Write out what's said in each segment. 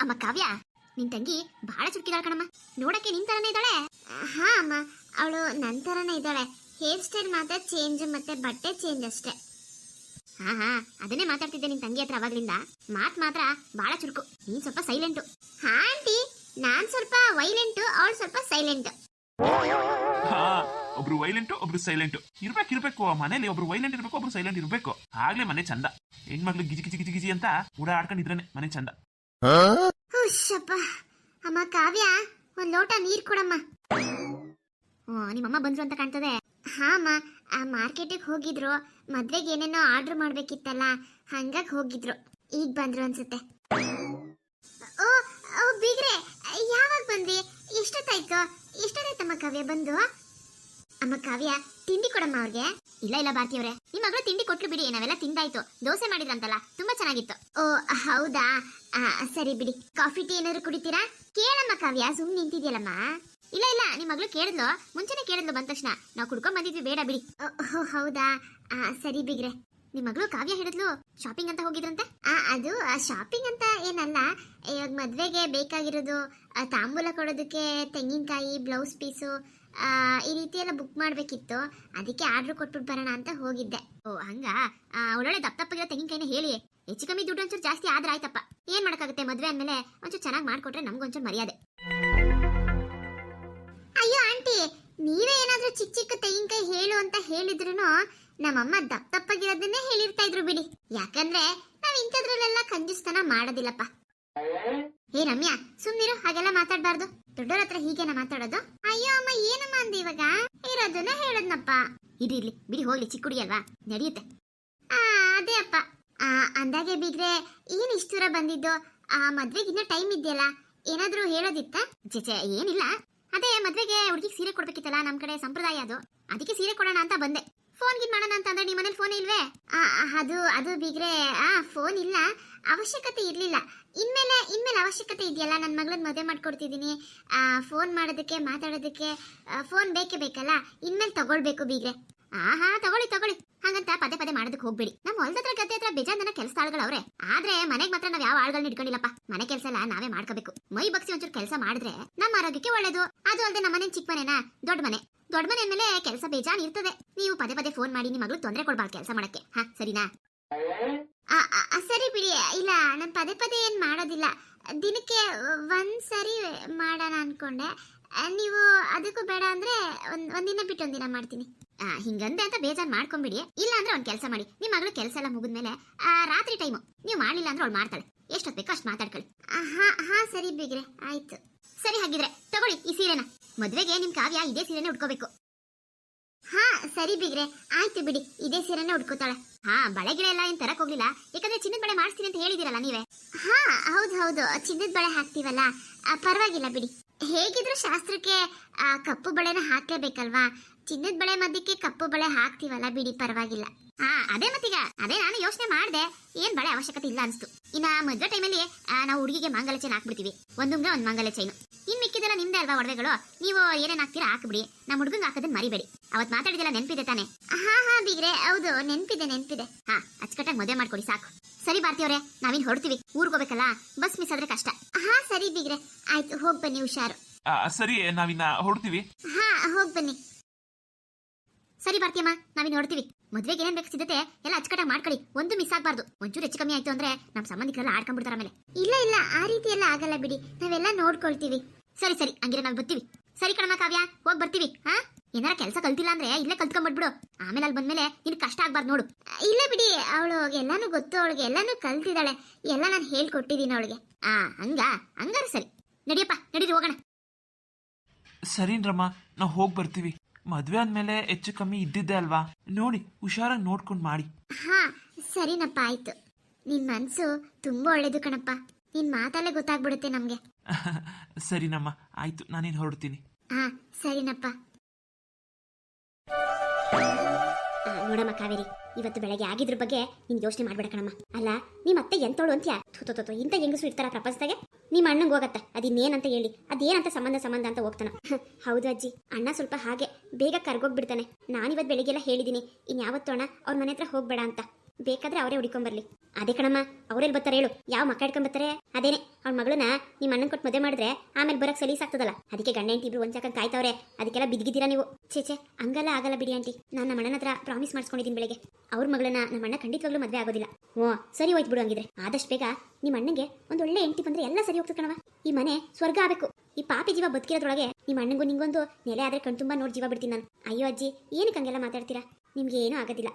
ಅಮ್ಮ ಕಾವ್ಯ, ನಿನ್ ತಂಗಿ ಬಹಳ ಚುರುಕಿದಾಳ ಕಣಮ್ಮ. ನೋಡಕ್ಕೆ ನಿನ್ ತರನೇ ಇದ್ದಾಳೆ. ಹಾ ಅಮ್ಮ, ಅವಳು ನನ್ ತರನೇ ಇದ್ದಾಳೆ. ಹೇರ್ ಸ್ಟೈಲ್ ಮಾತ್ರ ಚೇಂಜ್ ಮತ್ತೆ ಬಟ್ಟೆ ಚೇಂಜ್ ಅಷ್ಟೇ. ಹಾ ಅದನ್ನೇ ಮಾತಾಡ್ತಿದ್ದೆ ನಿನ್ ತಂಗಿ ಹತ್ರ ಅವಾಗ್ಲಿಂದ. ಮಾತ್ ಮಾತ್ರ ಬಹಳ ಚುರುಕು. ನೀನ್ ಸ್ವಲ್ಪ ಸೈಲೆಂಟು. ಹಾ ಆಂಟಿ, ನಾನ್ ಸ್ವಲ್ಪ ವೈಲೆಂಟು, ಅವಳು ಸ್ವಲ್ಪ ಸೈಲೆಂಟ್. ಒಬ್ರು ವೈಲೆಂಟು ಒಬ್ರು ಸೈಲೆಂಟ್ ಇರ್ಬೇಕು. ಮನೇಲಿ ಒಬ್ರು ವೈಲೆಂಟ್ ಇರ್ಬೇಕು, ಒಬ್ರು ಸೈಲೆಂಟ್ ಇರ್ಬೇಕು. ಆಗ್ಲೇ ಮನೆ ಚಂದ. ಹೆಣ್ಮಕ್ಳು ಗಿಜಿ ಗಿಜಿ ಗಿಜಿ ಗಿಜಿ ಅಂತ ಓಡಾಡ್ಕೊಂಡಿದ್ರೇನೆ ಮನೆ ಚಂದ. ಅಮ್ಮ ಕಾವ್ಯ, ಒಂದ್ ಲೋಟ ನೀರ್ ಕೊಡಮ್ಮ. ನಿಮ್ಮಮ್ಮ ಬಂದ್ರು ಅಂತ ಕಾಣ್ತದೆ. ಹಾ ಅಮ್ಮ, ಆ ಮಾರ್ಕೆಟಿಗೆ ಹೋಗಿದ್ರು. ಮದ್ವೆಗೆ ಏನೇನೋ ಆರ್ಡರ್ ಮಾಡ್ಬೇಕಿತ್ತಲ್ಲ, ಹಂಗಾಗಿ ಹೋಗಿದ್ರು. ಈಗ ಬಂದ್ರು ಅನ್ಸುತ್ತೆ. ಓ ಬೀಗ್ರೆ, ಯಾವಾಗ ಬಂದ್ರಿ? ಎಷ್ಟೊತ್ತಾಯ್ತಮ್ಮ ಕಾವ್ಯ ಬಂದು? ಅಮ್ಮ ಕಾವ್ಯ, ತಿಂಡಿ ಕೊಡಮ್ಮ ಅವ್ರಿಗೆ. ಇಲ್ಲ ಭಾರತಿಯವ್ರೆ, ನಿಮ್ಮ ಮಗಳು ತಿಂಡಿ ಕೊಟ್ಲು ಬಿಡಿ. ನಾವೆಲ್ಲ ತಿಂದಾಯ್ತು. ದೋಸೆ ಮಾಡಿದ್ರಂತಲ್ಲ, ತುಂಬಾ ಚೆನ್ನಾಗಿತ್ತು. ಓ ಹೌದಾ, ಸರಿ ಬಿಡಿ. ಕಾಫಿ ಟೀ ಏನಾದ್ರು ಕುಡಿತೀರಾ? ಕೇಳಮ್ಮ ಕಾವ್ಯ, ಸುಮ್ಮನೆ ನಿಂತಿದ್ಯಲ್ಲಮ್ಮ. ಇಲ್ಲ ನಿಮ್ಮ ಮಗಳು ಕೇಳಿದ್ಲು, ಮುಂಚೆನೆ ಕೇಳಿದ್ಲು. ಬಂದ ತಕ್ಷಣ ನಾವು ಕುಡ್ಕೊಂಡ್ ಬಂದಿದ್ವಿ, ಬೇಡ ಬಿಡಿ. ಹೌದಾ, ಸರಿ ಬಿಗ್ರೆ. ನಿಮ್ ಮಗಳು ಕಾವ್ಯ ಹೇಳಿದ್ಲು ಶಾಪಿಂಗ್ ಅಂತ ಹೋಗಿದ್ರಂತೆ. ಅದು ಶಾಪಿಂಗ್ ಅಂತ ಏನಲ್ಲ, ಇವಾಗ ಮದ್ವೆಗೆ ಬೇಕಾಗಿರೋದು ತಾಂಬೂಲ ಕೊಡೋದಕ್ಕೆ ತೆಂಗಿನಕಾಯಿ, ಬ್ಲೌಸ್ ಪೀಸು, ಈ ರೀತಿ ಎಲ್ಲ ಬುಕ್ ಮಾಡ್ಬೇಕಿತ್ತು. ಅದಕ್ಕೆ ಆರ್ಡರ್ ಕೊಟ್ಬಿಟ್ಟು ಬರೋಣ ಅಂತ ಹೋಗಿದ್ದೆ. ಓ ಹಂಗ? ಒಳ್ಳೊಳ್ಳೆ ದಪ್ಪಗಿರೋ ತೆಂಗಿನಕಾಯಿನ ಹೇಳಿ. ಹೆಚ್ಚು ಕಮ್ಮಿ ದುಡ್ಡು ಒಂಚೂರು ಜಾಸ್ತಿ ಆದ್ರೆ ಆಯ್ತಪ್ಪ. ಏನ್ ಮಾಡಕ್ಕಾಗುತ್ತೆ, ಮದ್ವೆ ಅಂದ್ಮೇಲೆ ಒಂಚೂರು ಚೆನ್ನಾಗಿ ಮಾಡ್ಕೊಟ್ರೆ ನಮ್ಗೊಂಚೂರು ಮರ್ಯಾದೆ. ಅಯ್ಯೋ ಆಂಟಿ, ನೀವೇ ಏನಾದ್ರೂ ಚಿಕ್ಕ ಚಿಕ್ಕ ತೆಂಗಿನಕಾಯಿ ಹೇಳು ಅಂತ ಹೇಳಿದ್ರು ನಮ್ಮಮ್ಮ ದಪ್ಪಗಿರೋದನ್ನೇ ಹೇಳಿರ್ತಾ ಇದ್ರು ಬಿಡಿ. ಯಾಕಂದ್ರೆ ನಾವ್ ಇಂಥದ್ರಲ್ಲೆಲ್ಲ ಕಂಜೂಸ್ತನ ಮಾಡೋದಿಲ್ಲಪ್ಪ. ಹೇ ರಮ್ಯಾ, ಸುಮ್ನಿರು, ಹಾಗೆಲ್ಲ ಮಾತಾಡ್ಬಾರ್ದು. ದೊಡ್ಡವ್ರ ಹತ್ರ ಹೀಗೇನ ಮಾತಾಡೋದು? ಅಯ್ಯೋ ಅಮ್ಮ, ಏನಮ್ಮ ಅಂದ ಇವಾಗ? ಇರೋದನ್ನ ಹೇಳದ್ನಪ್ಪ. ಇರ್ಲಿ ಬಿಡಿ, ಹೋಗ್ಲಿ, ಚಿಕ್ಕ ಹುಡುಗಿ ಅಲ್ವಾ, ನಡೆಯುತ್ತೆ. ಅದೇ ಅಪ್ಪ. ಅಂದಾಗೆ ಬಿಗ್ರೆ, ಏನ್ ಇಷ್ಟು ದೂರ ಬಂದಿದ್ದು? ಮದ್ವೆಗೆ ಇನ್ನೂ ಟೈಮ್ ಇದೆಯಲ್ಲ, ಏನಾದ್ರೂ ಹೇಳೋದಿತ್ತ? ಚೇಚೆ ಏನಿಲ್ಲ, ಅದೇ ಮದ್ವೆಗೆ ಹುಡುಗಿಗೆ ಸೀರೆ ಕೊಡ್ಬೇಕಿತ್ತಲ್ಲ, ನಮ್ ಕಡೆ ಸಂಪ್ರದಾಯ ಅದು. ಅದಕ್ಕೆ ಸೀರೆ ಕೊಡೋಣ ಅಂತ ಬಂದೆ. ಫೋನ್ ಗಿನ್ ಮಾಡೋಣ ಅಂತ ಅಂದ್ರೆ ನಿಮ್ಮ ಮನೇಲಿ ಫೋನ್ ಇಲ್ವೇ? ಅದು ಬಿಗ್ರೆ, ಫೋನ್ ಇಲ್ಲ, ಅವಶ್ಯಕತೆ ಇರ್ಲಿಲ್ಲ. ಇನ್ಮೇಲೆ ಅವಶ್ಯಕತೆ ಇದೆಯಲ್ಲ, ನನ್ನ ಮಗಳನ್ನ ಮದುವೆ ಮಾಡ್ಕೊಡ್ತಿದ್ದೀನಿ. ಫೋನ್ ಮಾಡೋದಕ್ಕೆ, ಮಾತಾಡೋದಕ್ಕೆ ಫೋನ್ ಬೇಕಲ್ಲ, ಇನ್ಮೇಲೆ ತಗೊಳ್ಬೇಕು ಬಿಗ್ರೆ. ತಗೊಳ್ಳಿ. ಹಾಗಂತ ಪದೇ ಮಾಡೋದಕ್ಕೆ ಹೋಗ್ಬೇಡಿ. ನಮ್ಮ ಹೊಲದ ಹತ್ರ ಗದ್ದೆ ಹತ್ರ ಬೇಜಾನ್ ಜನ ಕೆಲಸ ಆಳ್ಗಳವ್ರೆ. ಆದ್ರೆ ಮನೆಗೆ ಮಾತ್ರ ನಾವ್ ಯಾವ ಆಳ್ಗಳನ್ನ ಇಟ್ಕೊಂಡಿಲ್ಲಪ್ಪ. ಮನೆ ಕೆಲಸ ಎಲ್ಲ ನಾವೇ ಮಾಡ್ಕೋಬೇಕು. ಮೈ ಬಗ್ಸಿ ಒಂಚೂರು ಕೆಲಸ ಮಾಡಿದ್ರೆ ನಮ್ಮ ಆರೋಗ್ಯಕ್ಕೆ ಒಳ್ಳೇದು. ಅದು ಅಲ್ಲದೆ ನಮ್ಮ ಮನೆ ಚಿಕ್ಕ ಮನೆನಾ, ದೊಡ್ಡ ಮನೆ ಮೇಲೆ ಕೆಲಸ ಬೇಜಾನ್ ಇರ್ತದೆ. ನೀವು ಪದೇ ಫೋನ್ ಮಾಡಿ ನಿಮ್ಮ ಮಗಳು ತೊಂದರೆ ಕೊಡ್ಬಾರ್ದು ಕೆಲಸ ಮಾಡಕ್ಕೆ. ಸರಿನಾ? ಸರಿ ಬಿಡಿ. ಇಲ್ಲ, ನಾನು ಪದೇ ಏನ್ ಮಾಡೋದಿಲ್ಲ. ದಿನಕ್ಕೆ ಒಂದ್ಸರಿ ಮಾಡೋಣ ಅನ್ಕೊಂಡೆ. ನೀವು ಅದಕ್ಕೂ ಬೇಡ ಅಂದ್ರೆ ಒಂದಿನ ಬಿಟ್ಟು ಒಂದಿನ ಮಾಡ್ತೀನಿ. ಹಿಂಗಂದೆ ಅಂತ ಬೇಜಾರ್ ಮಾಡ್ಕೊಂಬಿಡಿ. ಇಲ್ಲ ಅಂದ್ರೆ ಒಂದ್ ಕೆಲಸ ಮಾಡಿ, ನಿಮ್ ಮಗಳು ಕೆಲಸ ಎಲ್ಲ ಮುಗಿದ್ಮೇಲೆ ರಾತ್ರಿ ಟೈಮು ನೀವು ಮಾಡ್ಲಿಲ್ಲ ಅಂದ್ರೆ ಅವಳು ಮಾಡ್ತಾಳೆ. ಎಷ್ಟೊತ್ತು ಬೇಕೋ ಅಷ್ಟು ಮಾತಾಡ್ಕೊಳ್ಳಿ. ಹಾ ಸರಿ ಬಿಗ್ರೆ, ಆಯ್ತು. ಸರಿ, ಹಾಗಿದ್ರೆ ತಗೊಳ್ಳಿ ಈ ಸೀರೆನ. ಮದ್ವೆಗೆ ನಿಮ್ ಕಾವ್ಯ ಇದೇ ಸೀರೆನೆ ಉಟ್ಕೋಬೇಕು. ಹಾ ಸರಿ ಬಿಗ್ರೆ, ಆಯ್ತು ಬಿಡಿ, ಇದೇ ಸೀರೆನೆ ಉಟ್ಕೋತಾಳೆ. ಬಳೆ ಗಿಳೆ ಎಲ್ಲ ಏನ್ ತರಕ್ ಹೋಗ್ಲಿಲ್ಲ, ಯಾಕಂದ್ರೆ ಚಿನ್ನದ ಬಳೆ ಮಾಡಿಸ್ತೀನಿ ಅಂತ ಹೇಳಿದಿರಲ್ಲ ನೀವೇ. ಹೌದು, ಚಿನ್ನದ ಬಳೆ ಹಾಕ್ತಿವಲ್ಲ, ಪರವಾಗಿಲ್ಲ ಬಿಡಿ. ಹೇಗಿದ್ರು ಶಾಸ್ತ್ರಕ್ಕೆ ಕಪ್ಪು ಬಳೆನ ಹಾಕ್ಲೇಬೇಕಲ್ವಾ? ಚಿನ್ನದ ಬಳೆ ಮಧ್ಯಕ್ಕೆ ಕಪ್ಪು ಬಳೆ ಹಾಕ್ತಿವಲ್ಲ ಬಿಡಿ, ಪರವಾಗಿಲ್ಲ. ಅದೇ ಮತ್ತೀಗ ಅದೇ ನಾನು ಯೋಚನೆ ಮಾಡಿದೆ, ಏನ್ ಬಳೆ ಅವಶ್ಯಕತೆ ಇಲ್ಲ ಅನ್ಸ್ತು. ಇನ್ನ ಮದ್ವೆ ಟೈಮಲ್ಲಿ ನಾವು ಹುಡುಗಿಗೆ ಮಾಂಗಲ್ಯ ಚೈನ್ ಹಾಕ್ಬಿಡ್ತೀವಿ, ಒಂದುಂಗ್ರೆ ಒಂದ್ ಮಾಂಗಲ್ಯ ಚೈನು. ಇನ್ ಮಿಕ್ಕಿದೆಲ್ಲ ನಿಮ್ದೇ ಅಲ್ವಾ ಒಡವೆಗಳು, ನೀವು ಏನೇನ್ ಹಾಕ್ತೀರಾ ಹಾಕ್ಬಿಡಿ. ನಮ್ಮ ಹುಡುಗಂಗೆ ಹಾಕೋದನ್ನ ಮರಿಬೇಡಿ. ಅವತ್ ಮಾತಾಡಿದೆಲ್ಲ ನೆನ್ಪಿದೆ ತಾನೆ? ಹಾ ಬಿಗ್ರೆ, ಹೌದು, ನೆನ್ಪಿದೆ. ಅಚ್ಚುಕಟ್ಟಾಗಿ ಮದುವೆ ಮಾಡ್ಕೊಡಿ ಸಾಕು. ಸರಿ ಭಾರತಿಯವ್ರೆ, ನಾವಿನ್ ಹೊರಡ್ತೀವಿ. ಊರ್ಗ್ ಹೋಗ್ಬೇಕಲ್ಲ, ಬಸ್ ಮಿಸ್ ಆದ್ರೆ ಕಷ್ಟ. ಸರಿ ಬಿಗ್ರೆ, ಆಯ್ತು, ಹೋಗ್ ಬನ್ನಿ, ಹುಷಾರು. ಸರಿ, ನಾವಿನ್ನ ಹೊರಡ್ತೀವಿ. ಹೋಗ್ ಬನ್ನಿ. ಸರಿ ಭಾರತಿಯಮ್ಮ, ನಾವಿನ್ ಹೊರಡ್ತೀವಿ. ಮದ್ವೆಗೆ ಏನೇನ್ ಬೇಕು ಸಿದ್ಧತೆ ಎಲ್ಲ ಅಚ್ಚುಕಟ್ಟಾಗಿ ಮಾಡ್ಕೊಳ್ಳಿ, ಒಂದು ಮಿಸ್ ಆಗ್ಬಾರ್ದು. ಒಂಚೂರು ಹೆಚ್ಚು ಕಮ್ಮಿ ಆಯ್ತು ಅಂದ್ರೆ ನಮ್ಮ ಸಂಬಂಧಿಕರೆಲ್ಲ ಆಡ್ಕೊಂಡ್ಬಿಡ್ತಾರ ಆಮೇಲೆ. ಇಲ್ಲ, ಆ ರೀತಿ ಎಲ್ಲ ಆಗಲ್ಲ ಬಿಡಿ, ನಾವೆಲ್ಲ ನೋಡ್ಕೊಳ್ತೀವಿ. ಸರಿ, ಹಂಗಿದ್ರೆ ನಾವು ಬರ್ತೀವಿ. ಸರಿ ಕಣಮ್ಮ ಕಾವ್ಯ, ಹೋಗ್ ಬರ್ತೀವಿ. ಏನಾರ ಕೆಲಸ ಕಲ್ತಿಲ್ಲ ಅಂದ್ರೆ ಇಲ್ಲೇ ಕಲ್ತ್ಕೊಂಡ್ಬಿಡ್ಬಿಡು. ಆಮೇಲೆ ಅಲ್ಲಿ ಬಂದ್ಮೇಲೆ ನಿನ್ ಕಷ್ಟ ಆಗ್ಬಾರ್ದು ನೋಡು. ಇಲ್ಲ ಬಿಡಿ, ಅವಳು ಎಲ್ಲಾನು ಗೊತ್ತು, ಅವಳಿಗೆ ಎಲ್ಲಾನು ಕಲ್ತಿದ್ದಾಳೆ. ಎಲ್ಲ ನಾನು ಹೇಳ್ಕೊಟ್ಟಿದ್ದೀನಿ ಅವಳಿಗೆ. ಹಂಗಾರ ಸರಿ, ನಡಿಯಪ್ಪ, ನಡೀರಿ ಹೋಗೋಣ. ಸರಿನ್ರಮ್ಮ, ನಾವು ಹೋಗಿ ಬರ್ತೀವಿ. ಮದ್ವೆ ಆದ್ಮೇಲೆ ಹೆಚ್ಚು ಕಮ್ಮಿ ಇದ್ದಿದ್ದೆ ಅಲ್ವಾ, ನೋಡಿ ಹುಷಾರಾಗಿ ನೋಡ್ಕೊಂಡು ಮಾಡಿ. ಸರಿನಪ್ಪ, ಆಯ್ತು. ನಿನ್ ಮನ್ಸು ತುಂಬಾ ಒಳ್ಳೇದು ಕಣಪ್ಪ. ನಿನ್ ಮಾತಲ್ಲೇ ಗೊತ್ತಾಗ್ಬಿಡುತ್ತೆ ನಮ್ಗೆ. ಸರಿನಮ್ಮ, ಆಯ್ತು, ನಾನೇನು ಹೊರಡ್ತೀನಿ. ಸರಿನಪ್ಪ. ನೋಡಮ್ಮ ಕಾವೇರಿ, ಇವತ್ತು ಬೆಳಗ್ಗೆ ಆಗಿದ್ರ ಬಗ್ಗೆ ನಿನ್ ಯೋಚನೆ ಮಾಡ್ಬೇಡ ಕಣಮ್ಮ. ಅಲ್ಲ, ನಿಮ್ಮ ಅತ್ತೆ ಎಂತೋಳು ಅಂತ್ಯಾ? ಇಂಥ ಹೆಂಗಸು ಇರ್ತಾರ ಪ್ರಪಂಚದಾಗೆ? ನಿಮ್ಮ ಅಣ್ಣಂಗೆ ಹೋಗತ್ತೆ, ಅದಿನ್ನೇನಂತ ಹೇಳಿ, ಅದೇನಂತ ಸಂಬಂಧ ಅಂತ ಹೋಗ್ತಾನ. ಹೌದು ಅಜ್ಜಿ, ಅಣ್ಣ ಸ್ವಲ್ಪ ಹಾಗೆ ಬೇಗ ಕರ್ಗೋಗ್ಬಿಡ್ತಾನೆ. ನಾನಿವತ್ತು ಬೆಳಿಗ್ಗೆಲ್ಲ ಹೇಳಿದೀನಿ, ಇನ್ಯಾವತ್ತು ಅಣ್ಣ ಅವ್ರ ಮನೆ ಹತ್ರ ಹೋಗ್ಬೇಡ ಅಂತ. ಬೇಕಾದ್ರೆ ಅವರೇ ಹುಡ್ಕೊಂಬರ್ಲಿ. ಅದೇ ಕಣಮ್ಮ, ಅವ್ರೆಲ್ಲಿ ಬರ್ತಾರೆ ಹೇಳು? ಯಾವ ಮಕ್ಕ ಹಿಡ್ಕೊಂಡ್ ಬರ್ತಾರೆ? ಅದೇನೆ ಅವ್ನ ಮಗಳನ್ನ ನಿಮ್ಮ ಅಣ್ಣನ್ ಕೊಟ್ಟು ಮದುವೆ ಮಾಡಿದ್ರೆ ಆಮೇಲೆ ಬರಕ್ ಸಲೀಸಾಗ್ತದಲ್ಲ, ಅದಕ್ಕೆ ಗಂಡ ಹೆಂಡತಿ ಇಬ್ರು ಒಂದ್ ಸಾಕಂಗ್ ಕಾಯ್ತವ್ರೆ. ಅದಕ್ಕೆಲ್ಲ ಬಿದ್ದಿದ್ದೀರಾ ನೀವು? ಚೇಚೆ ಹಂಗಲ್ಲ ಆಗಲ್ಲ ಬಿಡಿ ಆಂಟಿ. ನಾನು ನಮ್ಮ ಅಣ್ಣನ ಹತ್ರ ಪ್ರಾಮಿಸ್ ಮಾಡಿಸ್ಕೊಂಡಿದ್ದೀನಿ ಬೆಳಗ್ಗೆ. ಅವ್ರ ಮಗಳನ್ನ ನಮ್ಮ ಅಣ್ಣ ಖಂಡಿತವಾಗ್ಲೂ ಮದುವೆ ಆಗೋದಿಲ್ಲ. ಓ ಸರಿ ಹೋಯ್ತು ಬಿಡು. ಹಂಗಿದ್ರೆ ಆದಷ್ಟು ಬೇಗ ನಿಮ್ಮ ಅಣ್ಣಂಗೆ ಒಂದು ಒಳ್ಳೆ ಹೆಂಡತಿ ಬಂದ್ರೆ ಎಲ್ಲ ಸರಿ ಹೋಗ್ತದೆ ಕಣವ. ಈ ಮನೆ ಸ್ವರ್ಗ ಆಗಬೇಕು. ಈ ಪಾಪಿ ಜೀವ ಬದುಕಿರೋದ್ರೊಳಗೆ ನಿಮ್ಮ ಅಣ್ಣಂಗೂ ನಿಂಗೊಂದು ನೆಲೆ ಆದ್ರೆ ಕಣ್ತುಂಬ ನೋಡಿ ಜೀವ ಬಿಡ್ತೀನಿ ನಾನು. ಅಯ್ಯೋ ಅಜ್ಜಿ, ಏನಕ್ಕೆ ಹಂಗೆಲ್ಲ ಮಾತಾಡ್ತೀರಾ? ನಿಮ್ಗೆ ಏನೂ ಆಗೋದಿಲ್ಲ.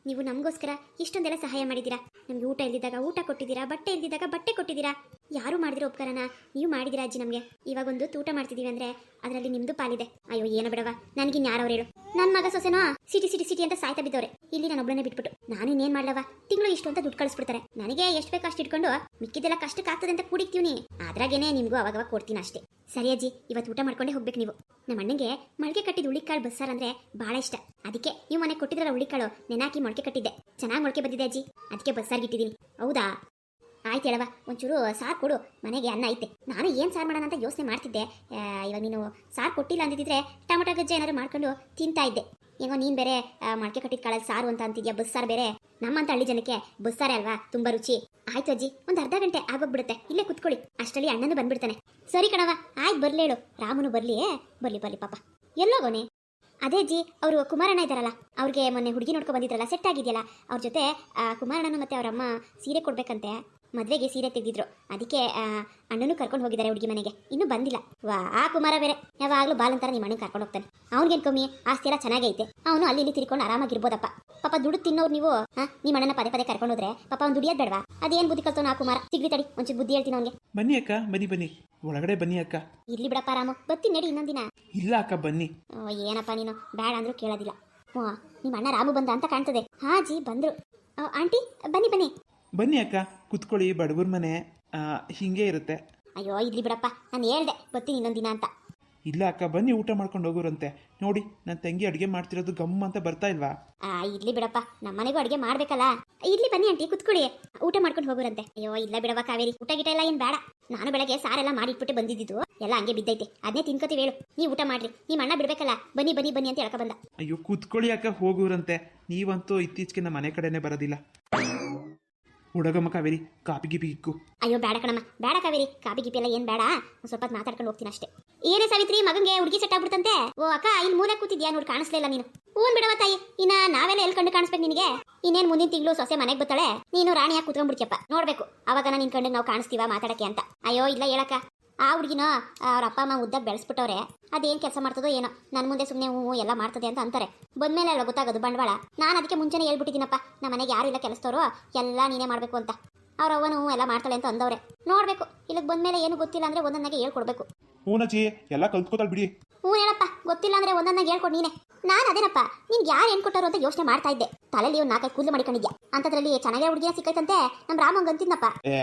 ನೀವು ನಮಗೋಸ್ಕರ ಇಷ್ಟೊಂದೆಲ್ಲ ಸಹಾಯ ಮಾಡಿದ್ದೀರಾ. ನಮ್ಗೆ ಊಟ ಇಲ್ದಿದ್ದಾಗ ಊಟ ಕೊಟ್ಟಿದ್ದೀರಾ, ಬಟ್ಟೆ ಇಲ್ದಿದ್ದಾಗ ಬಟ್ಟೆ ಕೊಟ್ಟಿದ್ದೀರಾ. ಯಾರು ಮಾಡಿದಿರೋ ಉಪಕಾರನ ನೀವು ಮಾಡಿದಿರಾ ಅಜ್ಜಿ ನಮಗೆ. ಇವಾಗ ಒಂದು ಊಟ ಮಾಡ್ತಿದೀವಿ ಅಂದ್ರೆ ಅದರಲ್ಲಿ ನಿಮ್ದು ಪಾಲಿದೆ. ಅಯ್ಯೋ ಏನೋ ಬಿಡವಾ, ನನಗಿನ್ ಯಾರವ್ರು ಹೇಳು? ನನ್ನ ಮಗ ಸೊಸೆನೋ ಸಿಟಿ ಸಿಟಿ ಸಿಟಿ ಅಂತ ಸಾಯ್ತಾ ಬಿದ್ದವ್ರೆ. ಇಲ್ಲಿ ನಾನು ಒಬ್ಬಳನ್ನೇ ಬಿಟ್ಬಿಟ್ಟು ನಾನೇನ್ ಮಾಡ್ಲವ? ತಿಂಗಳು ಇಷ್ಟು ಅಂತ ದುಡ್ಡು ಕಳಿಸ್ಬಿಡ್ತಾರೆ. ನನಗೆ ಎಷ್ಟು ಬೇಕು ಅಷ್ಟು ಇಟ್ಕೊಂಡು ಮಿಕ್ಕಿದೆಲ್ಲ ಕಷ್ಟಕ್ಕೆ ಆಗ್ತದೆ ಅಂತ ಕೂಡಿಕ್ತೀವಿ. ಅದ್ರಾಗೇನೆ ನಿಮ್ಗೂ ಅವಾಗವಾಗ ಕೊಡ್ತೀನಿ ಅಷ್ಟೇ. ಸರಿ ಅಜ್ಜಿ, ಇವತ್ತು ಊಟ ಮಾಡ್ಕೊಂಡೇ ಹೋಗ್ಬೇಕು ನೀವು. ನಮ್ಮ ಅಣ್ಣಂಗೆ ಮೊಳಕೆ ಕಟ್ಟಿದ ಹುಳಿಕಾಳು ಬಸ್ಸಾರ್ ಅಂದ್ರೆ ಬಹಳ ಇಷ್ಟ. ಅದಕ್ಕೆ ನೀವು ಮನೆ ಕೊಟ್ಟಿದ್ರಲ್ಲ ಹುಳಿಕಾಳು ನೆನಾಕಿ ಮೊಳಕೆ ಕಟ್ಟಿದ್ದೆ. ಚೆನ್ನಾಗಿ ಮೊಳಕೆ ಬಂದಿದೆ ಅಜ್ಜಿ, ಅದಕ್ಕೆ ಬಸ್ಸಾರ್ಗಿಟ್ಟಿದ್ದೀನಿ. ಹೌದಾ? ಆಯ್ತು ಹೇಳವ, ಒಂಚೂರು ಸಾರು ಕೊಡು. ಮನೆಗೆ ಅನ್ನ ಐತೆ. ನಾನು ಏನು ಸಾರು ಮಾಡೋಣ ಅಂತ ಯೋಚನೆ ಮಾಡ್ತಿದ್ದೆ. ಇವಾಗ ನೀನು ಸಾರು ಕೊಟ್ಟಿಲ್ಲ ಅಂದಿದ್ರೆ ಟೊಮೊಟೊ ಗಜ್ಜೆ ಏನಾದ್ರು ಮಾಡ್ಕೊಂಡು ತಿಂತಾ ಇದ್ದೆ. ಹೆಂಗೋ ನೀನು ಬೇರೆ ಮೊಳಕೆ ಕಟ್ಟಿದ ಕಾಳಲ್ಲಿ ಸಾರು ಅಂತ ಅಂತಿದ್ಯಾ. ಬಸ್ಸಾರು ಬೇರೆ ನಮ್ಮಂತ ಹಳ್ಳಿ ಜನಕ್ಕೆ ಬಸ್ಸಾರೇ ಅಲ್ವಾ ತುಂಬಾ ರುಚಿ. ಆಯ್ತು ಅಜ್ಜಿ, ಒಂದು ಅರ್ಧ ಗಂಟೆ ಆಗೋಗ್ಬಿಡುತ್ತೆ. ಇಲ್ಲೇ ಕುತ್ಕೊಳ್ಳಿ, ಅಷ್ಟರಲ್ಲಿ ಅಣ್ಣನೂ ಬಂದ್ಬಿಡ್ತಾನೆ. ಸರಿ ಕಣವ, ಆಯ್ತು ಬರ್ಲಿ ಹೇಳು. ರಾಮನು ಬರ್ಲಿ ಬರ್ಲಿ ಪಾಪ. ಎಲ್ಲೋಗೋನೆ? ಅದೇ ಅಜ್ಜಿ, ಅವರು ಕುಮಾರಣ್ಣ ಇದ್ದಾರಲ್ಲ, ಅವ್ರಿಗೆ ಮೊನ್ನೆ ಹುಡುಗಿ ನೋಡ್ಕೊ ಬಂದಿದ್ರಲ್ಲ, ಸೆಟ್ ಆಗಿದೆಯಲ್ಲ. ಅವ್ರ ಜೊತೆ ಕುಮಾರಣ್ಣನು ಮತ್ತೆ ಅವರಮ್ಮ ಸೀರೆ ಕೊಡ್ಬೇಕಂತೆ. ಮದ್ವೆಗೆ ಸೀರೆ ತೆಗೆದಿದ್ರು. ಅದಕ್ಕೆ ಅಣ್ಣನೂ ಕರ್ಕೊಂಡು ಹೋಗಿದ್ದಾರೆ ಹುಡುಗಿ ಮನೆಗೆ. ಇನ್ನೂ ಬಂದಿಲ್ಲ. ವಾ, ಆ ಕುಮಾರ ಬೇರೆ ಯಾವಾಗಲೂ ಬಾಲಂತರ ನಿಮ್ಮ ಅಣ್ಣನ ಕರ್ಕೊಂಡು ಹೋಗ್ತಾನೆ. ಅವ್ನಿಗೇನು ಕಮ್ಮಿ, ಆಸ್ತಿ ಎಲ್ಲ ಚೆನ್ನಾಗೈತೆ. ಅವನು ಅಲ್ಲಿ ಇಲ್ಲಿ ತಿರ್ಕೊಂಡು ಆರಾಮಾಗಿರ್ಬೋದಪ್ಪ. ಪಾಪ ದುಡ್ಡು ತಿನ್ನೋರು ನೀವು. ನಿಮ್ಮ ಅಣ್ಣನ ಪದೇ ಪದೇ ಕರ್ಕೊಂಡು ಹೋದ್ರೆ ಪಾಪ ಅವ್ನು ದುಡಿಯೋದು ಬೇಡವಾ? ಅದೇನು ಬುದ್ಧಿ ಕಲ್ತವನು ಆ ಕುಮಾರ. ಸಿಗ್ಲಿ ತಡಿ, ಒಂಚೂರು ಬುದ್ಧಿ ಹೇಳ್ತೀನಿ ಅವ್ನಿಗೆ. ಬನ್ನಿ ಅಕ್ಕ, ಬನ್ನಿ ಒಳಗಡೆ ಬನ್ನಿ ಅಕ್ಕ. ಇರ್ಲಿ ಬಿಡಪ್ಪ ರಾಮು, ಬರ್ತೀನಿ ನಡಿ ಇನ್ನೊಂದಿನ. ಇಲ್ಲ ಅಕ್ಕ ಬನ್ನಿ. ಏನಪ್ಪ ನೀನು ಬೇಡ ಅಂದ್ರೂ ಕೇಳೋದಿಲ್ಲ. ಹ್ಞೂ, ನಿಮ್ಮ ಅಣ್ಣ ರಾಮು ಬಂದ ಅಂತ ಕಾಣ್ತದೆ. ಹಾ ಜಿ ಬಂದ್ರು. ಆಂಟಿ ಬನ್ನಿ. ಬನ್ನಿ ಅಕ್ಕ, ಕುತ್ಕೊಳ್ಳಿ. ಬಡವ್ರ ಮನೆ ಹಿಂಗೆ ಇರುತ್ತೆ. ಅಯ್ಯೋ ಇರ್ಲಿ ಬಿಡಪ್ಪ, ನಾನು ಹೇಳ್ದೆ ಬರ್ತೀನಿ ಇನ್ನೊಂದಿನ ಅಂತ. ಇಲ್ಲ ಅಕ್ಕ ಬನ್ನಿ, ಊಟ ಮಾಡ್ಕೊಂಡು ಹೋಗೋರಂತೆ. ನೋಡಿ ನನ್ನ ತಂಗಿ ಅಡುಗೆ ಮಾಡ್ತಿರೋದು ಗಮ್ ಅಂತ ಬರ್ತಾ ಇಲ್ವಾ? ಇರ್ಲಿ ಬಿಡಪ್ಪ, ನಮ್ಮನೆಗೂ ಅಡುಗೆ ಮಾಡ್ಬೇಕಲ್ಲ. ಇರ್ಲಿ ಬನ್ನಿ ಆಂಟಿ, ಕುತ್ಕೊಳ್ಳಿ, ಊಟ ಮಾಡ್ಕೊಂಡು ಹೋಗೋರಂತೆ. ಅಯ್ಯೋ ಇಲ್ಲ ಬಿಡವ ಕಾವೇರಿ, ಊಟ ಗಿಟ ಎಲ್ಲ ಏನು ಬೇಡ. ನಾನು ಬೆಳಗ್ಗೆ ಸಾರೆಲ್ಲ ಮಾಡಿಟ್ಬಿಟ್ಟು ಬಂದಿದ್ದು ಎಲ್ಲ ಹಂಗೆ ಬಿದ್ದೈತೆ. ಅದನ್ನೇ ತಿನ್ಕೋತೀವಿ ಹೇಳು. ನೀವು ಊಟ ಮಾಡ್ರಿ, ನಿಮ್ಮ ಅಣ್ಣ ಬಿಡ್ಬೇಕಲ್ಲ. ಬನ್ನಿ ಅಂತ ಹೇಳ್ಕೊ ಬಂದ. ಅಯ್ಯೋ ಕುತ್ಕೊಳ್ಳಿ ಅಕ್ಕ, ಹೋಗೋರಂತೆ. ನೀವಂತೂ ಇತ್ತೀಚೆಗೆ ನಮ್ಮ ಮನೆ ಕಡೆನೇ ಬರೋದಿಲ್ಲ. ಹುಡುಗಮ್ಮ ಕಾವೇರಿ, ಕಾಪಿ ಗಿಪಿ ಇಕ್ಕು. ಅಯ್ಯೋ ಬೇಡ ಕಣಮ್ಮ, ಬೇಡ ಕಾವೇರಿ, ಕಾಪಿ ಗಿಪಿ ಎಲ್ಲ ಏನ್ ಬೇಡ. ಒಂದು ಸ್ವಲ್ಪ ಮಾತಾಡ್ಕೊಂಡು ಹೋಗ್ತೀನಿ ಅಷ್ಟೇ. ಏನೇ ಸಾವಿತ್ರಿ, ಮಗಂಗೆ ಹುಡುಗಿ ಸೆಟ್ ಆಗ್ಬಿಡ್ತಂತೆ. ಓ ಅಕ್ಕ, ಇಲ್ಲಿ ಮೂಲೆ ಕೂತಿದ್ಯಾ ನೋಡಿ, ಕಾಣಿಸ್ಲಿಲ್ಲ ನೀನು. ಹೂನ್ ಬಿಡವ ತಾಯಿ, ಇನ್ನ ನಾವೆಲ್ಲ ಎಲ್ಲಿ ಕಂಡು ಕಾಣಿಸ್ಬೇಕು ನಿನಗೆ? ಇನ್ನೇನು ಮುಂದಿನ ತಿಂಗಳು ಸೊಸೆ ಮನೆಗೆ ಬರ್ತಾಳೆ, ನೀನು ರಾಣಿಯಾಗಿ ಕುತ್ಕೊಂಡ್ಬಿಡ್ತಿಯಪ್ಪ. ನೋಡ್ಬೇಕು ಅವಾಗ ನಿನ್ ಕಂಡು ನಾವು ಕಾಣಿಸ್ತೀವ ಮಾತಾಡಕ್ಕೆ ಅಂತ. ಅಯ್ಯೋ ಇಲ್ಲ ಹೇಳಕ್ಕ, ಆ ಹುಡುಗಿನ ಅವ್ರ ಅಪ್ಪ ಅಮ್ಮ ಉದ್ದಾಗ ಬೆಳೆಸ್ಬಿಟ್ಟವ್ರೆ. ಅದೇನ್ ಕೆಲಸ ಮಾಡ್ತದೋ ಏನೋ, ನನ್ನ ಮುಂದೆ ಸುಮ್ಮನೆ ಹೂ ಎಲ್ಲ ಮಾಡ್ತದೆ ಅಂತ ಅಂತಾರೆ. ಬಂದ್ಮೇಲೆ ಅಲ್ಲ ಗೊತ್ತಾಗೋದು ಬಂಡವಾಳ. ನಾನು ಅದಕ್ಕೆ ಮುಂಚೆನೇ ಹೇಳ್ಬಿಟ್ಟಿದ್ದೀನಪ್ಪ, ನಮ್ಮ ಮನೆಗೆ ಯಾರು ಇಲ್ಲ ಕೆಲಸದವರು, ಎಲ್ಲ ನೀನೇ ಮಾಡಬೇಕು ಅಂತ. ಅವ್ರ ಅವ್ವನು ಎಲ್ಲ ಮಾಡ್ತಾಳೆ ಅಂತ ಅಂದವ್ರೆ. ನೋಡ್ಬೇಕು, ಇಲ್ಲಿಗೆ ಬಂದ್ಮೇಲೆ ಏನು ಗೊತ್ತಿಲ್ಲ ಅಂದ್ರೆ ಒಂದೊಂದಾಗೆ ಹೇಳ್ಕೊಡ್ಬೇಕು. ಹೂನಜ್ಜಿ, ಎಲ್ಲ ಕಲ್ತ್ಕೋತಾಳ ಬಿಡಿ. ಹ್ಞೂ ಹೇಳಪ್ಪ, ಗೊತ್ತಿಲ್ಲ ಅಂದ್ರೆ ಒಂದೊಂದಾಗೆ ಹೇಳ್ಕೊಡ್ ನೀನೆ. ನಾನು ಅದೇನಪ್ಪ, ನಿನ್ಗೆ ಯಾರು ಏನ್ ಕೊಟ್ಟರು ಅಂತ ಯೋಚನೆ ಮಾಡ್ತಾ ಇದ್ದೆ. ತಲೆಯಲ್ಲಿ ಒಂದು 4 ಕೂದಲು ಮಾಡಿಕೊಂಡಿದ್ಯಾ ಅಂತದ್ರಲ್ಲಿ ಚೆನ್ನಾಗೇ ಹುಡುಗಿಯ ಸಿಕ್ಕೈತಂತೆ. ನಮ್ಮ ರಾಮಂಗ್ ಅಂತಿದ್ನಪ್ಪ.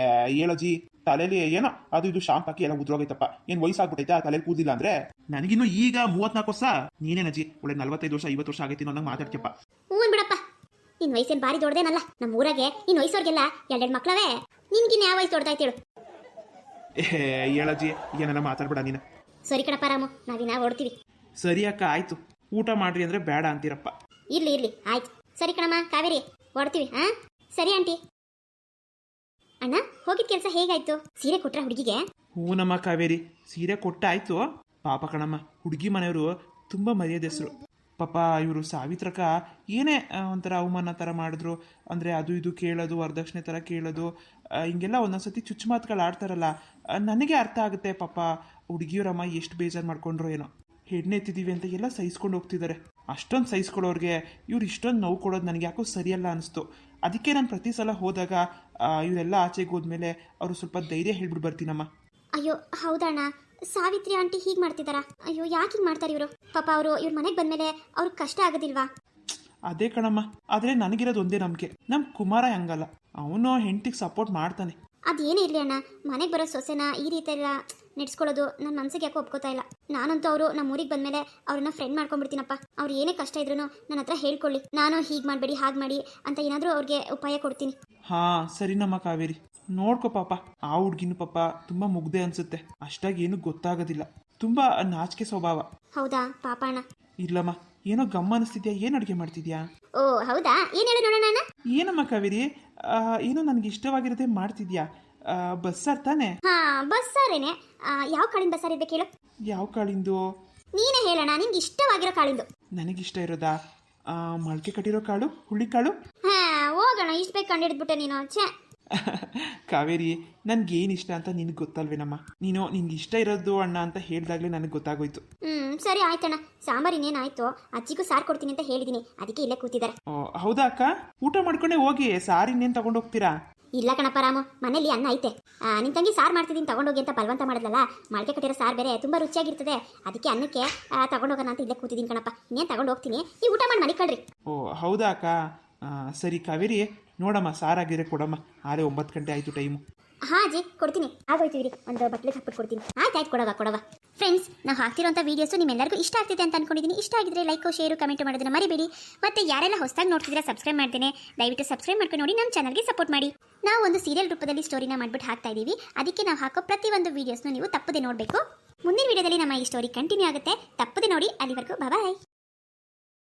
ಹೇಳಜ್ಜಿ, ತಲೆಯಲ್ಲಿ ಏನೋ ಅದು ಇದು ಶಾಂಪ್ ಹಾಕಿ ಎಲ್ಲ ಉದ್ರೋಗೈತಪ್ಪ. ಏನ್ ವಯಸ್ಸಾಗ್ಬಿಟ್ಟೈತೆ ಆ ತಲೆಯಲ್ಲಿ ಕೂದಿಲ್ಲ ಅಂದ್ರೆ? ನನಗಿನ್ನು ಈಗ 34 ವರ್ಷ. ನೀನೇನಜ್ಜಿ ಒಳ್ಳೆ 45 ವರ್ಷ 50 ವರ್ಷ ಆಗೈತಿ ಅನ್ನೋಂಗೆ ಮಾತಾಡ್ತಪ್ಪ. ಹ್ಞೂ ಬಿಡಪ್ಪ, ನಿನ್ ವಯಸ್ಸೇನು ಭಾರಿ ದೊಡ್ಡದೇನಲ್ಲ. ನಮ್ಮ ಊರಾಗೆ ನಿನ್ ವಯಸ್ಸವ್ರಿಗೆಲ್ಲ 2 ಮಕ್ಳವೇ. ನಿನ್ಗಿನ್ ಯಾವ ವಯಸ್ಸು ದೊಡ್ಡದಾಯ್ತು ಹೇಳು? ಹೇಳಜ್ಜಿ, ಏನೆಲ್ಲ ಮಾತಾಡ್ಬೇಡ ನೀನು. ಸರಿ ಕಣಪ್ಪ ರಾಮು, ನಾವಿನ್ನ ಹೊಡ್ತೀವಿ. ಸರಿ ಅಕ್ಕ, ಆಯ್ತು. ಊಟ ಮಾಡ್ರಿ ಅಂದ್ರೆ ಬೇಡ ಅಂತೀರಪ್ಪ. ಇರ್ಲಿ ಆಯ್ತು. ಸರಿ ಕಣಮ್ಮ ಕಾವೇರಿ, ಹೊಡ್ತೀವಿ. ಸರಿ ಆಂಟಿ. ಅಣ್ಣ, ಹೋಗಿದ್ ಕೆಲಸ ಹೇಗಾಯ್ತು? ಸೀರೆ ಕೊಟ್ರ ಹುಡುಗಿಗೆ? ಹೂನಮ್ಮ ಕಾವೇರಿ, ಸೀರೆ ಕೊಟ್ಟಾಯ್ತು. ಪಾಪ ಕಣಮ್ಮ, ಹುಡುಗಿ ಮನೆಯವರು ತುಂಬ ಮರ್ಯಾದೆಸ್ರು. ಪಾಪ ಇವರು ಸಾವಿತ್ರಕ್ಕ ಏನೇ ಒಂಥರ ಅವಮಾನ ಥರ ಮಾಡಿದ್ರು. ಅಂದರೆ ಅದು ಇದು ಕೇಳೋದು, ವರದಕ್ಷಿಣೆ ಥರ ಕೇಳೋದು, ಹಿಂಗೆಲ್ಲ ಒಂದೊಂದ್ಸತಿ ಚುಚ್ಚು ಮಾತುಗಳು ಆಡ್ತಾರಲ್ಲ. ನನಗೆ ಅರ್ಥ ಆಗುತ್ತೆ. ಪಾಪ ಹುಡುಗಿಯವರಮ್ಮ ಎಷ್ಟು ಬೇಜಾರು ಮಾಡ್ಕೊಂಡ್ರು ಏನೋ. ಹೆಣ್ಣೆತ್ತಿದ್ದೀವಿ ಅಂತ ಎಲ್ಲ ಸಹಿಸ್ಕೊಂಡು ಹೋಗ್ತಿದ್ದಾರೆ. ಅಷ್ಟೊಂದು ಸಹಿಸ್ಕೊಳ್ಳೋರಿಗೆ ಇವ್ರು ಇಷ್ಟೊಂದು ನೋವು ಕೊಡೋದು ನನಗೆ ಯಾಕೋ ಸರಿಯಲ್ಲ ಅನಿಸ್ತು. ಅದಕ್ಕೆ ನಾನು ಪ್ರತಿ ಸಲ ಹೋದಾಗ ಇವರೆಲ್ಲ ಆಚೆಗೆ ಹೋದ್ಮೇಲೆ ಅವರು ಸ್ವಲ್ಪ ಧೈರ್ಯ ಹೇಳ್ಬಿಟ್ಟು ಬರ್ತೀನಮ್ಮ. ಅಯ್ಯೋ ಹೌದಣ್ಣ, ಸಾವಿತ್ರಿ ಆಂಟಿ ಹೀಗೆ ಮಾಡ್ತಿದ್ದಾರಾ? ಅಯ್ಯೋ ಯಾಕೆ ಹಿಂಗೆ ಮಾಡ್ತಾರೆ ಇವರು? ಪಾಪ ಅವರು ಇವ್ರ ಮನೆಗೆ ಬಂದಮೇಲೆ ಅವ್ರಿಗೆ ಕಷ್ಟ ಆಗೋದಿಲ್ವಾ? ಅದೇ ಕಣಮ್ಮ, ಆದರೆ ನನಗಿರೋದು ಒಂದೇ ನಂಬಿಕೆ, ನಮ್ಮ ಕುಮಾರ ಹಂಗಲ್ಲ. ಅವನು ಹೆಂಡತಿಗೆ ಸಪೋರ್ಟ್ ಮಾಡ್ತಾನೆ. ಅದೇನೇ ಇರಲಿ ಅಣ್ಣ, ಮನೆಗೆ ಬರೋ ಸೊಸೆನ ಈ ರೀತಿ ಎಲ್ಲ ನಡೆಸ್ಕೊಳ್ಳೋದು ನನ್ನ ಮನಸ್ಸಿಗೆ ಯಾಕೋ ಒಪ್ಕೋತಾ ಇಲ್ಲ. ನಾನಂತೂ ಅವರು ನಮ್ಮ ಊರಿಗೆ ಬಂದಮೇಲೆ ಅವ್ರನ್ನ ಫ್ರೆಂಡ್ ಮಾಡ್ಕೊಂಡ್ಬಿಡ್ತೀನಪ್ಪ. ಅವ್ರು ಏನೇ ಕಷ್ಟ ಇದ್ರೂ ನನ್ನ ಹತ್ರ ಹೇಳ್ಕೊಳ್ಳಿ. ನಾನು ಹೀಗೆ ಮಾಡಬೇಡಿ ಹಾಗೆ ಮಾಡಿ ಅಂತ ಏನಾದರೂ ಅವ್ರಿಗೆ ಉಪಾಯ ಕೊಡ್ತೀನಿ. ಹಾಂ ಸರಿನಮ್ಮ ಕಾವೇರಿ, ನೋಡ್ಕೊ ಪಾಪ. ಆ ಹುಡ್ಗಿನ ಪಾಪ ತುಂಬ ಮುಗ್ದೆ ಅನ್ಸುತ್ತೆ. ಅಷ್ಟಾಗಿ ಏನು ಗೊತ್ತಾಗೋದಿಲ್ಲ. ತುಂಬ ನಾಚಿಕೆ ಸ್ವಭಾವ. ಹೌದಾ ಪಾಪ ಅಣ್ಣ? ಇಲ್ಲಮ್ಮ, ಏನೋ ಗಮ್ಮ ಅನಿಸ್ತಿದ್ಯಾ? ಏನು ಅಡುಗೆ ಮಾಡ್ತಿದ್ಯಾ? ಓ ಹೌದಾ, ಏನು ಹೇಳು ನೋಡೋಣ ಅಣ್ಣ. ಏನಮ್ಮ ಕಾವೇರಿ, ಏನೋ ನನಗೆ ಇಷ್ಟವಾಗಿರೋದೇ ಮಾಡ್ತಿದ್ಯಾ? ಬಸ್ಸಾರು ತಾನೆ? ಹಾ ಬಸ್ಸಾರೇನೆ. ಯಾವ ಕಾಳಿನ ಬಸ್ಸಾರು ಇರ್ಬೇಕು ಹೇಳು? ಯಾವ ಕಾಳಿಂದು? ನೀನೇ ಹೇಳೋಣ, ನಿಂಗೆ ಇಷ್ಟವಾಗಿರೋ ಕಾಳಿಂದು. ನನಗಿಷ್ಟ ಇರೋದಾ? ಮೊಳಕೆ ಕಟ್ಟಿರೋ ಕಾಳು, ಹುಳ್ಳಿಕಾಳು. ಹಾ ಹೋಗೋಣ, ಇಷ್ಟು ಬೇಕು ಕಂಡು ಹಿಡಿದ್ಬಿಟ್ಟೆ ನೀನು. ಛೇ ಕಾವೇರಿ, ನನ್ಗೇನು ಇಷ್ಟ ಅಂತ ನಿನಗೆ ಗೊತ್ತಲ್ವೇನಮ್ಮ? ನೀನು ನಿನ್ಗೆ ಇಷ್ಟ ಇರೋದು ಅಣ್ಣ ಅಂತ ಹೇಳಿದಾಗಲೇ ನನಗೆ ಗೊತ್ತಾಗೋಯ್ತು. ಸರಿ ಆಯ್ತಣ್ಣ. ಸಾಂಬಾರು ಇನ್ನೇನಾಯ್ತು? ಅಜ್ಜಿಗೂ ಸಾರು ಕೊಡ್ತೀನಿ ಅಂತ ಹೇಳಿದ್ದೀನಿ, ಅದಕ್ಕೆ ಇಲ್ಲೇ ಕೂತಿದ್ದಾರೆ. ಹೌದಾ ಅಕ್ಕ? ಊಟ ಮಾಡ್ಕೊಂಡೇ ಹೋಗಿ, ಸಾರು ಇನ್ನೇನು ತಗೊಂಡು ಹೋಗ್ತೀರಾ? ಇಲ್ಲ ಕಣಪ್ಪ ರಾಮು, ಮನೇಲಿ ಅನ್ನ ಐತೆ. ನಿನ್ ತಂಗಿ ಸಾರು ಮಾಡ್ತಿದ್ದೀನಿ ತಗೊಂಡೋಗಿ ಅಂತ ಬಲವಂತ ಮಾಡಿದ್ಲಲ್ಲ. ಮೊಳಕೆ ಕಟ್ಟಿರೋ ಸಾರು ಬೇರೆ ತುಂಬಾ ರುಚಿಯಾಗಿರ್ತದೆ, ಅದಕ್ಕೆ ಅನ್ನಕ್ಕೆ ತಗೊಂಡೋಗೋಣ ಅಂತ ಇಲ್ಲೇ ಕೂತಿದ್ದೀನಿ ಕಣಪ್ಪ. ಇನ್ನೇನು ತಗೊಂಡು ಹೋಗ್ತೀನಿ, ನೀವು ಊಟ ಮಾಡಿ ಮನಿಕಳ್ರಿ. ಹೌದಾ ಅಕ್ಕ? ಸರಿ ಕಾವೇರಿ, ನೋಡಮ್ಮ ಸಾರಾಗಿರೆ ಕೊಡಮ್ಮ. ಆರೆ 9 ಗಂಟೆ ಆಯಿತು ಟೈಮು. ಹಾಂ ಅಜ್ಜಿ ಕೊಡ್ತೀನಿ, ಆಗೋಯ್ತೀವಿ. ಒಂದು ಬಟ್ಲಿಗೆ ಹಾಕ್ಬಿಟ್ಟು ಕೊಡ್ತೀನಿ. ಆಯ್ತು ಕೊಡವ. ಫ್ರೆಂಡ್ಸ್, ನಾವು ಹಾಕ್ತಿರೋಂಥ ವೀಡಿಯೋಸು ನಿಮ್ಮೆಲ್ಲರಿಗೂ ಇಷ್ಟ ಆಗ್ತಿದೆ ಅಂತ ಅನ್ಕೊಂಡಿದ್ದೀನಿ. ಇಷ್ಟ ಆಗಿದ್ರೆ ಲೈಕ್, ಶೇರು, ಕಮೆಂಟ್ ಮಾಡೋದನ್ನ ಮರಿಬೇಡಿ. ಮತ್ತೆ ಯಾರೆಲ್ಲ ಹೊಸದಾಗಿ ನೋಡ್ತಿದ್ರೆ ಸಬ್ಸ್ಕ್ರೈಬ್ ಮಾಡ್ತೇನೆ, ದಯವಿಟ್ಟು ಸಬ್ಸ್ಕ್ರೈಬ್ ಮಾಡ್ಕೊಂಡು ನೋಡಿ, ನಮ್ಮ ಚಾನಲ್ಗೆ ಸಪೋರ್ಟ್ ಮಾಡಿ. ನಾವು ಒಂದು ಸೀರಿಯಲ್ ರೂಪದಲ್ಲಿ ಸ್ಟೋರಿನ ಮಾಡ್ಬಿಟ್ಟು ಹಾಕ್ತಾ ಇದೀವಿ, ಅದಕ್ಕೆ ನಾವು ಹಾಕೋ ಪ್ರತಿಯೊಂದು ವೀಡಿಯೋಸ್ನು ನೀವು ತಪ್ಪದೆ ನೋಡಬೇಕು. ಮುಂದಿನ ವೀಡಿಯೋದಲ್ಲಿ ನಮ್ಮ ಈ ಸ್ಟೋರಿ ಕಂಟಿನ್ಯೂ ಆಗುತ್ತೆ, ತಪ್ಪದೆ ನೋಡಿ. ಅಲ್ಲಿವರೆಗೂ ಬಾಯ್.